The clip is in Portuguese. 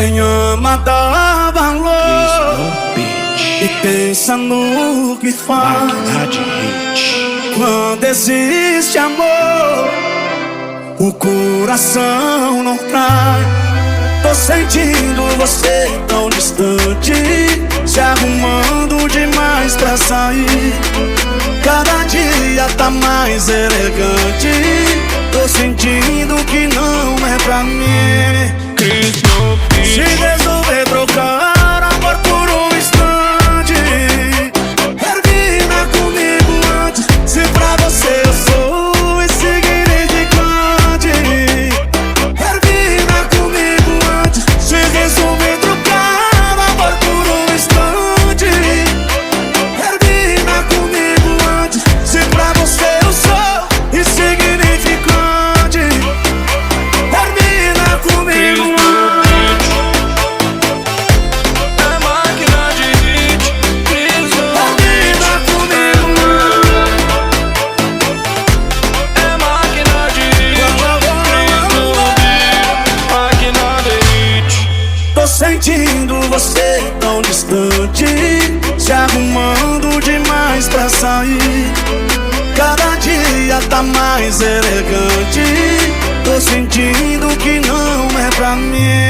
Quem ama dá valor e pensa no que faz. Quando existe amor, o coração não trai. Tô sentindo você tão distante, se arrumando demais pra sair. Cada dia tá mais elegante. Tô sentindo que não é pra mim. Se resolver trocar amor por um instante, termina comigo antes. Se pra você eu sou insignificante, termina comigo antes. Se resolver trocar amor por um instante, termina comigo antes. Se pra você eu sou insignificante, termina comigo antes. Sentindo você tão distante, se arrumando demais pra sair. Cada dia tá mais elegante. Tô sentindo que não é pra mim.